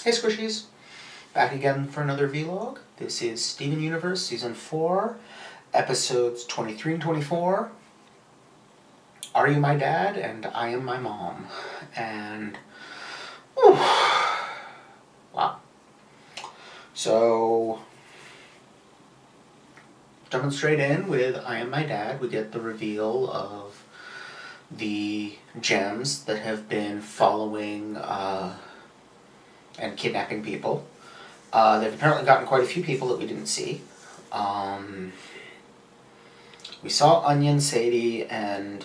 Hey Squishies, back again for another vlog. This is Steven Universe Season 4, Episodes 23 and 24. Are You My Dad? And I Am My Mom. And, whew, wow. So, jumping straight in with I Am My Dad, we get the reveal of the gems that have been following and kidnapping people. They've apparently gotten quite a few people that we didn't see. We saw Onion, Sadie, and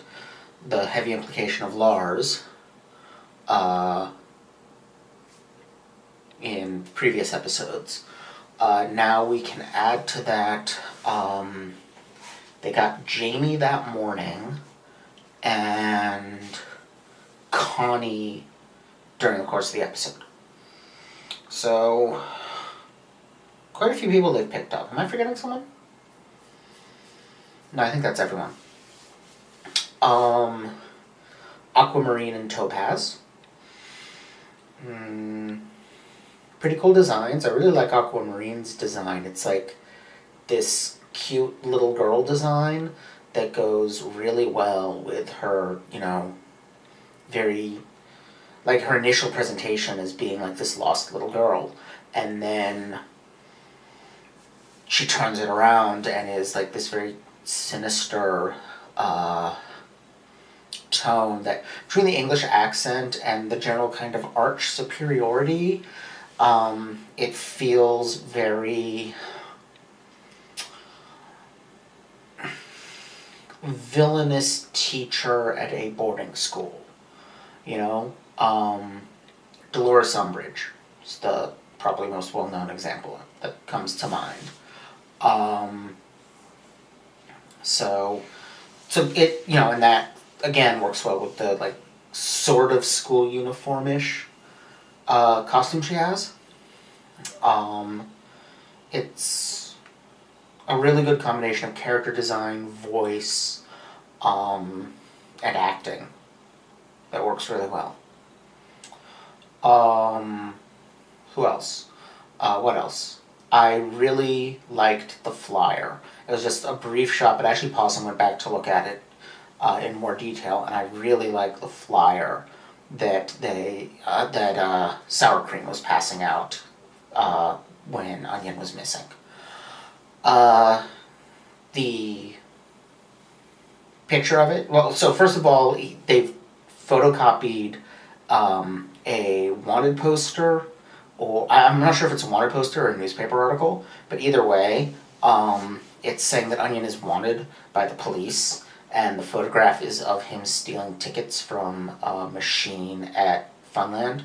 the heavy implication of Lars in previous episodes. Now we can add to that, they got Jamie that morning and Connie during the course of the episode. So, quite a few people they've picked up. Am I forgetting someone? No, I think that's everyone. Aquamarine and Topaz. Pretty cool designs. I really like Aquamarine's design. It's like this cute little girl design that goes really well with her, very... like her initial presentation as being like this lost little girl, and then she turns it around and is like this very sinister tone that between the English accent and the general kind of arch superiority, it feels very villainous teacher at a boarding school, Dolores Umbridge is the probably most well-known example that comes to mind. So it, and that, again, works well with the, like, sort of school uniform-ish costume she has. It's a really good combination of character design, voice, and acting that works really well. Who else? What else? I really liked the flyer. It was just a brief shot, but I actually paused and went back to look at it in more detail, and I really like the flyer that Sour Cream was passing out when Onion was missing. The picture of it, well, so first of all, they've photocopied a wanted poster, or I'm not sure if it's a wanted poster or a newspaper article, but either way, it's saying that Onion is wanted by the police, and the photograph is of him stealing tickets from a machine at Funland.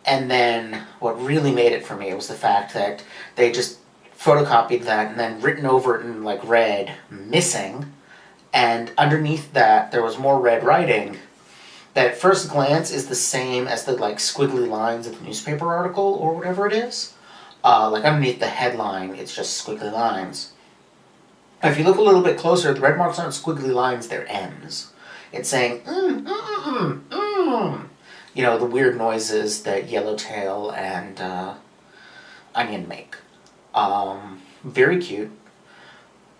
And then what really made it for me was the fact that they just photocopied that and then written over it in like red, missing, and underneath that there was more red writing that at first glance is the same as the like squiggly lines of the newspaper article or whatever it is. Like underneath the headline, it's just squiggly lines. If you look a little bit closer, the red marks aren't squiggly lines, they're M's. It's saying, the weird noises that Yellowtail and Onion make. Very cute.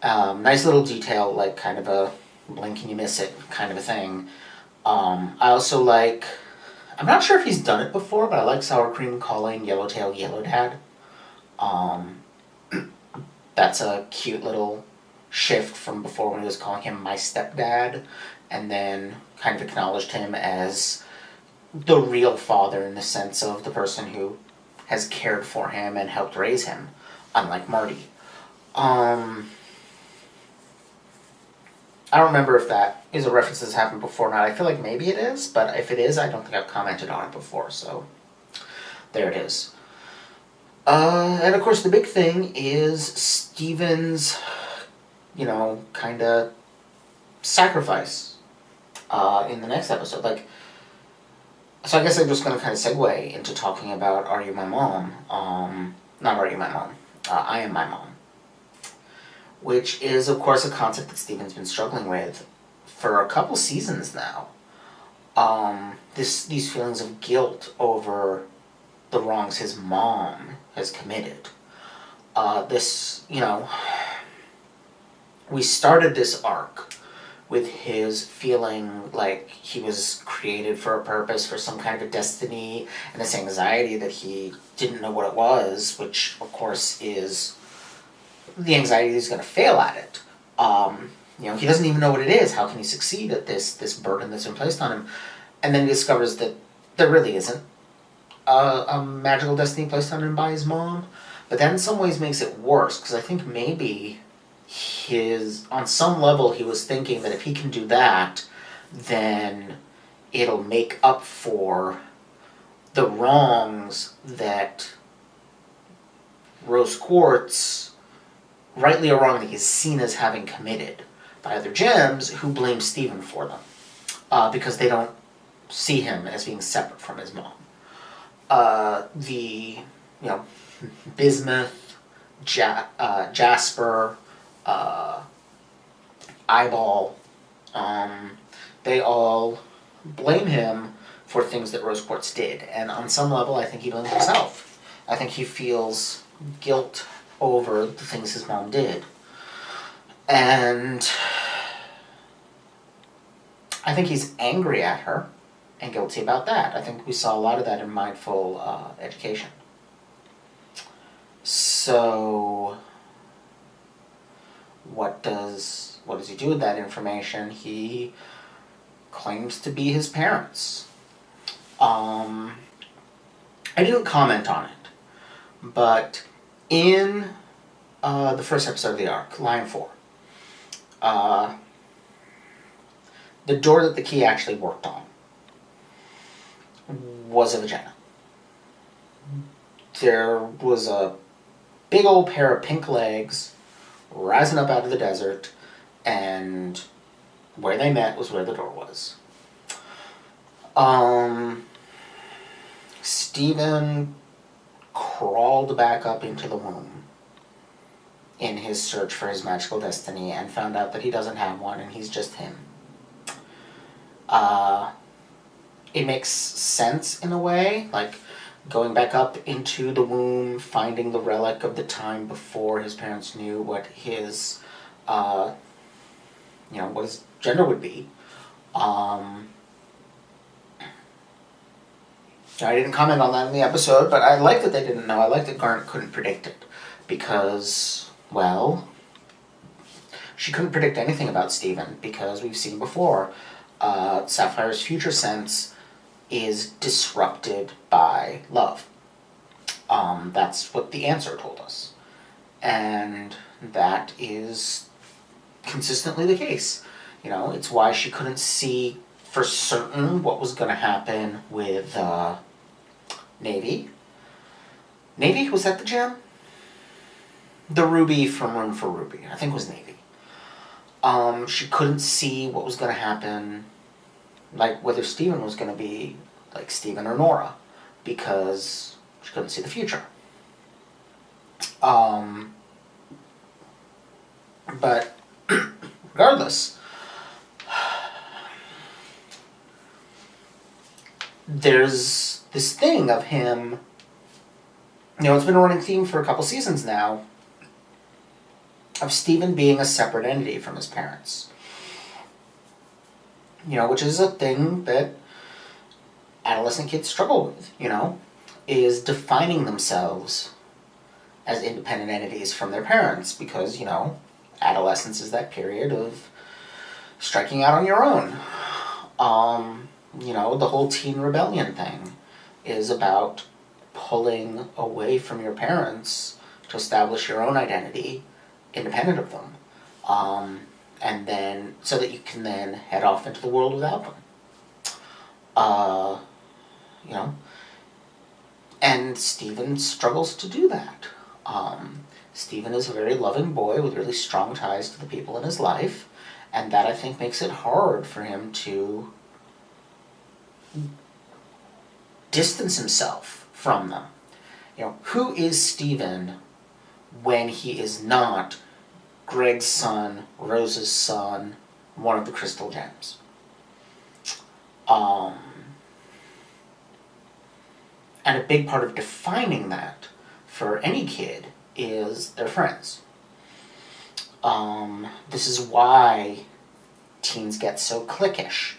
Nice little detail, like kind of a blink and you miss it kind of a thing. I also like, I'm not sure if he's done it before, but I like Sour Cream calling Yellowtail Yellow Dad. That's a cute little shift from before when he was calling him my stepdad, and then kind of acknowledged him as the real father in the sense of the person who has cared for him and helped raise him, unlike Marty. I don't remember if that is a reference that's happened before or not. I feel like maybe it is, but if it is, I don't think I've commented on it before, so there it is. And of course the big thing is Steven's, kind of sacrifice in the next episode. So I guess I'm just going to kind of segue into talking about Are You My Mom? Not Are You My Mom? I Am My Mom. Which is, of course, a concept that Steven's been struggling with for a couple seasons now. these feelings of guilt over the wrongs his mom has committed. We started this arc with his feeling like he was created for a purpose, for some kind of a destiny, and this anxiety that he didn't know what it was, which of course is the anxiety that he's going to fail at it. He doesn't even know what it is. How can he succeed at this burden that's been placed on him? And then he discovers that there really isn't a magical destiny placed on him by his mom. But that in some ways makes it worse, because I think maybe on some level he was thinking that if he can do that, then it'll make up for the wrongs that Rose Quartz, rightly or wrongly, is seen as having committed by other gems who blame Steven for them, because they don't see him as being separate from his mom. Bismuth, Jasper, Eyeball, they all blame him for things that Rose Quartz did. And on some level, I think he blames himself. I think he feels guilt over the things his mom did. And I think he's angry at her and guilty about that. I think we saw a lot of that in Mindful Education. So what does he do with that information? He claims to be his parents. I didn't comment on it, but in the first episode of the arc, Line 4, the door that the key actually worked on was a vagina. There was a big old pair of pink legs rising up out of the desert, and where they met was where the door was. Steven crawled back up into the womb in his search for his magical destiny and found out that he doesn't have one and he's just him. It makes sense in a way, like going back up into the womb, finding the relic of the time before his parents knew what his gender would be. I didn't comment on that in the episode, but I like that they didn't know. I like that Garnet couldn't predict it, because, well, she couldn't predict anything about Steven, because we've seen before, Sapphire's future sense is disrupted by love. That's what the answer told us. And that is consistently the case. It's why she couldn't see for certain what was going to happen with Navy. Navy, was that the gem? The ruby from Room for Ruby, I think, was Navy. She couldn't see what was going to happen, like whether Steven was going to be like Steven or Nora, because she couldn't see the future. But regardless, there's this thing of him, it's been a running theme for a couple seasons now, of Steven being a separate entity from his parents. Which is a thing that adolescent kids struggle with, is defining themselves as independent entities from their parents, because, adolescence is that period of striking out on your own. The whole teen rebellion thing is about pulling away from your parents to establish your own identity independent of them. And then, so that you can then head off into the world without them. And Steven struggles to do that. Steven is a very loving boy with really strong ties to the people in his life, and that, I think, makes it hard for him to distance himself from them. Who is Steven when he is not Greg's son, Rose's son, one of the crystal gems? Um, and a big part of defining that for any kid is their friends. This is why teens get so cliquish,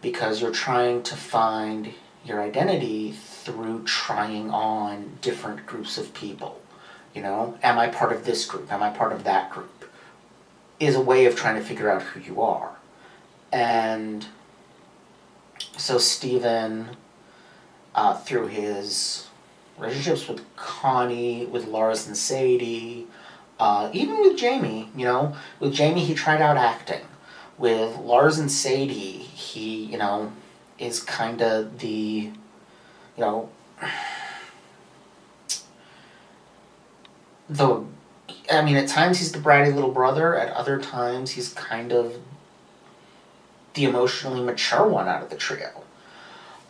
because you're trying to find your identity through trying on different groups of people. You know, am I part of this group? Am I part of that group? Is a way of trying to figure out who you are. And so Stephen, through his relationships with Connie, with Lars and Sadie, even with Jamie, you know, with Jamie he tried out acting. With Lars and Sadie, he, you know, is kind of the, you know, I mean, at times he's the bratty little brother, at other times he's kind of the emotionally mature one out of the trio.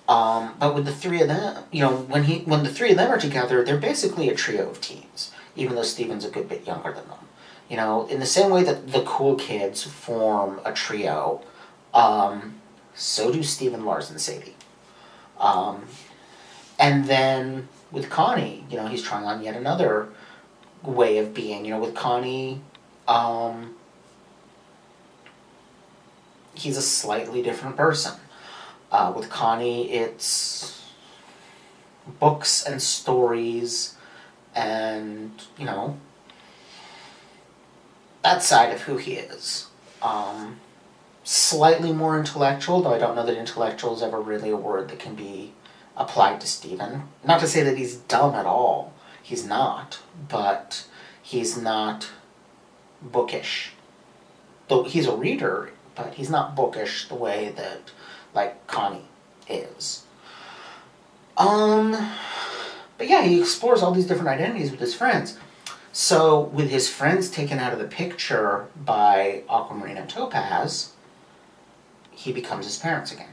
But with the three of them, you know, when the three of them are together, they're basically a trio of teens, even though Steven's a good bit younger than them. You know, in the same way that the cool kids form a trio, so do Steven, Lars, and Sadie. And then with Connie, you know, he's trying on yet another way of being. You know, with Connie, he's a slightly different person. With Connie, it's books and stories and, you know, that side of who he is. Slightly more intellectual, though I don't know that intellectual is ever really a word that can be applied to Stephen. Not to say that he's dumb at all. He's not. But he's not bookish. Though he's a reader, but he's not bookish the way that, like, Connie is. But yeah, he explores all these different identities with his friends. So, with his friends taken out of the picture by Aquamarine and Topaz, he becomes his parents again.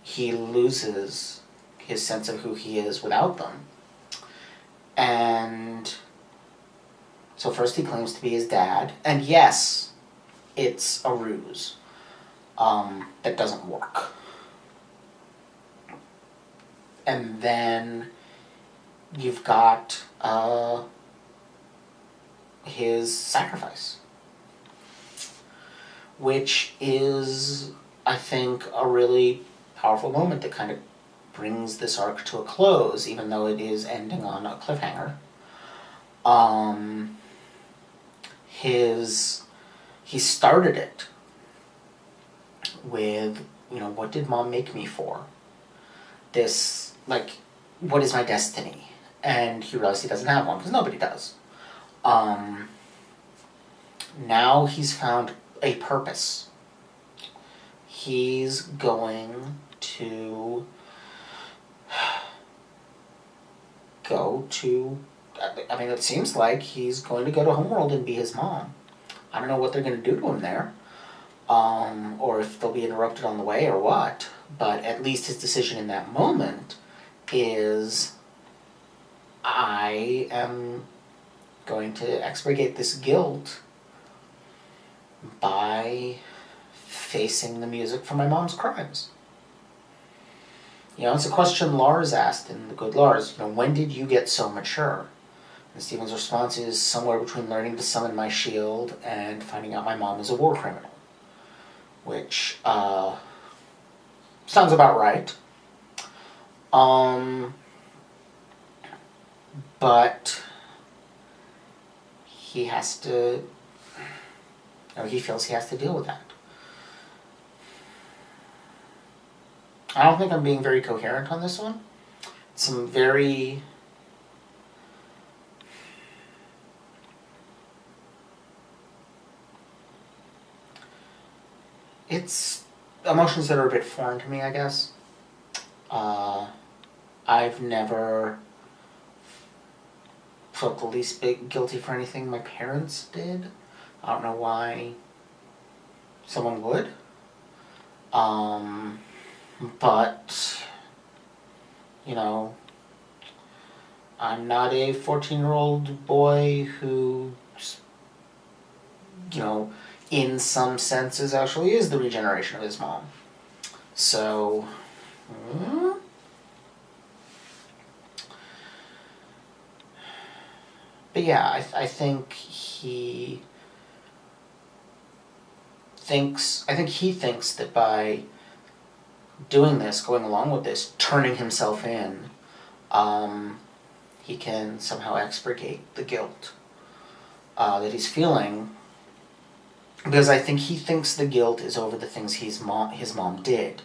He loses his sense of who he is without them. And so first he claims to be his dad, and yes, it's a ruse that doesn't work. And then you've got his sacrifice, which is, I think, a really powerful moment that kind of brings this arc to a close, even though it is ending on a cliffhanger. He started it with, you know, what did Mom make me for? This, like, what is my destiny? And he realized he doesn't have one, because nobody does. Now he's found a purpose. He's going to go to, I mean, it seems like he's going to go to Homeworld and be his mom. I don't know what they're going to do to him there, or if they'll be interrupted on the way or what, but at least his decision in that moment is, I am going to expurgate this guilt by facing the music for my mom's crimes. You know, it's a question Lars asked in The Good Lars, you know, when did you get so mature? And Stephen's response is somewhere between learning to summon my shield and finding out my mom is a war criminal. Which, sounds about right. But he has to, or he feels he has to deal with that. I don't think I'm being very coherent on this one. Some very it's emotions that are a bit foreign to me, I guess. I've never felt the least bit guilty for anything my parents did. I don't know why someone would. But, you know, I'm not a 14-year-old boy who, you know, in some senses actually is the regeneration of his mom. So, but yeah, I think he thinks that by doing this, going along with this, turning himself in, he can somehow expurgate the guilt that he's feeling. Because I think he thinks the guilt is over the things his mom did.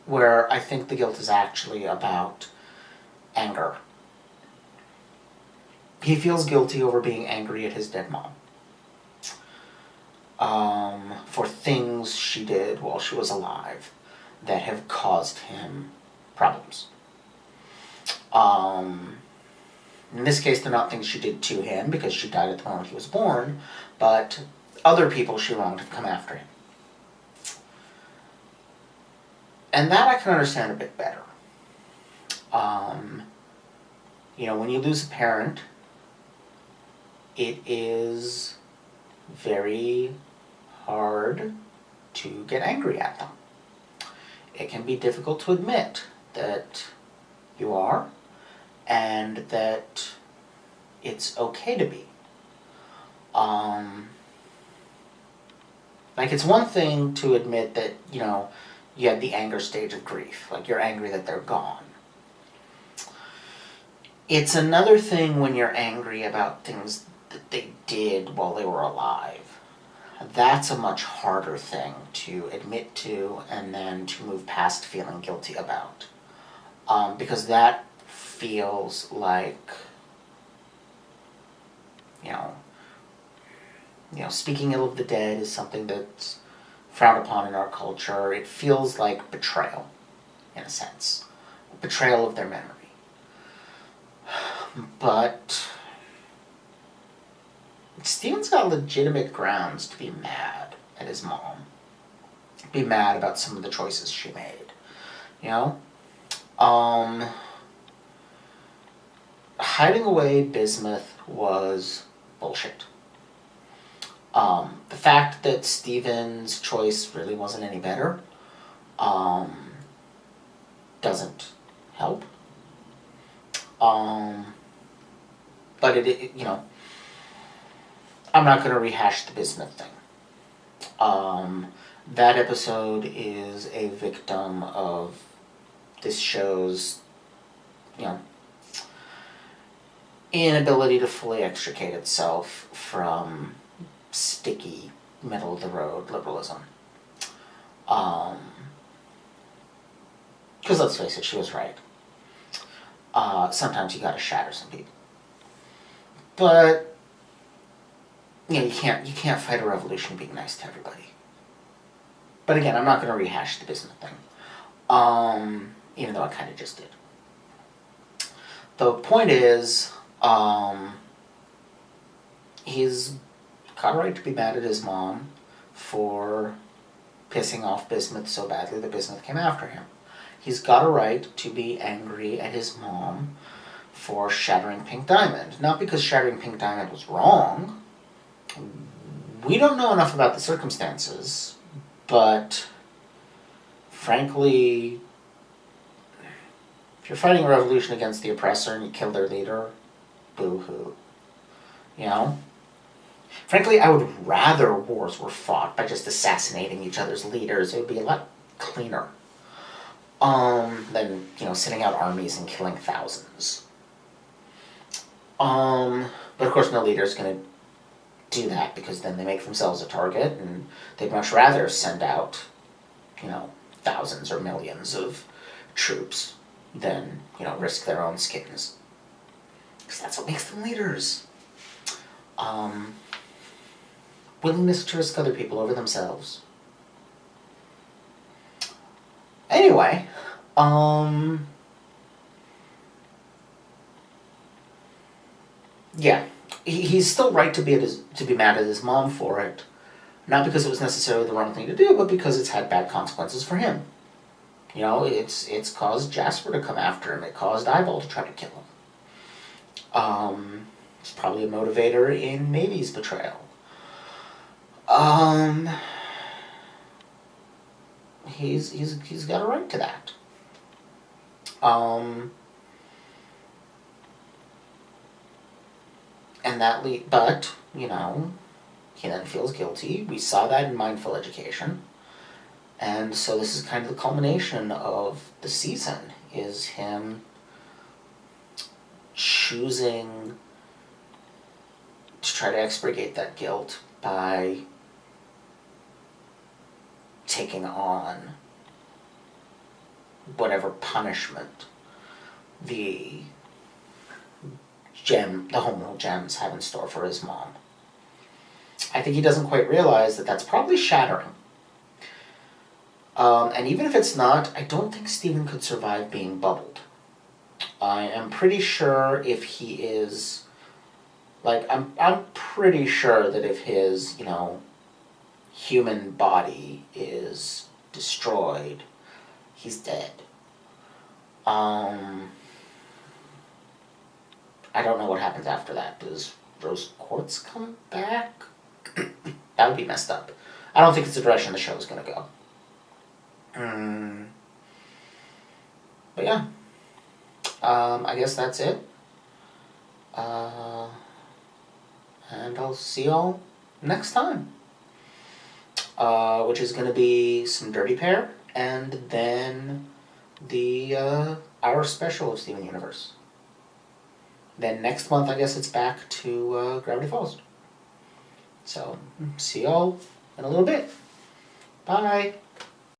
Where I think the guilt is actually about anger. He feels guilty over being angry at his dead mom. For things she did while she was alive that have caused him problems. In this case, they're not things she did to him because she died at the moment he was born, but other people she wronged have come after him. And that I can understand a bit better. When you lose a parent, it is very hard to get angry at them. It can be difficult to admit that you are, and that it's okay to be. It's one thing to admit that, you had the anger stage of grief. Like, you're angry that they're gone. It's another thing when you're angry about things that they did while they were alive. That's a much harder thing to admit to and then to move past feeling guilty about. Because that feels like, speaking ill of the dead is something that's frowned upon in our culture. It feels like betrayal, in a sense. Betrayal of their memory. But Steven's got legitimate grounds to be mad at his mom. Be mad about some of the choices she made. Hiding away Bismuth was bullshit. The fact that Steven's choice really wasn't any better doesn't help. But I'm not going to rehash the Bismuth thing. That episode is a victim of this show's, inability to fully extricate itself from sticky, middle-of-the-road liberalism. Because let's face it, she was right. Sometimes you gotta shatter some people. But, you can't fight a revolution being nice to everybody. But again, I'm not going to rehash the Bismuth thing. Even though I kind of just did. The point is, he's got a right to be mad at his mom for pissing off Bismuth so badly that Bismuth came after him. He's got a right to be angry at his mom for shattering Pink Diamond. Not because shattering Pink Diamond was wrong. We don't know enough about the circumstances, but frankly, if you're fighting a revolution against the oppressor and you kill their leader, boo-hoo. Frankly, I would rather wars were fought by just assassinating each other's leaders. It would be a lot cleaner than, sending out armies and killing thousands. But of course no leader's going to do that because then they make themselves a target, and they'd much rather send out, thousands or millions of troops than, risk their own skins. Because that's what makes them leaders. Willingness to risk other people over themselves. Anyway, yeah, he's still right to be mad at his mom for it, not because it was necessarily the wrong thing to do, but because it's had bad consequences for him. It's caused Jasper to come after him. It caused Eyeball to try to kill him. It's probably a motivator in Mavy's betrayal. he's got a right to that. And but, you know, he then feels guilty. We saw that in Mindful Education. And so this is kind of the culmination of the season, is him choosing to try to expurgate that guilt by taking on whatever punishment the home rule gems have in store for his mom. I think he doesn't quite realize that that's probably shattering. And even if it's not, I don't think Steven could survive being bubbled. I am pretty sure if he is, like, I'm pretty sure that if his, you know, human body is destroyed, he's dead. I don't know what happens after that. Does Rose Quartz come back? That would be messed up. I don't think it's the direction the show is going to go. But yeah. I guess that's it. And I'll see y'all next time. Which is going to be some Dirty Pair, and then the our special of Steven Universe. Then next month, I guess it's back to Gravity Falls. So, see y'all in a little bit. Bye.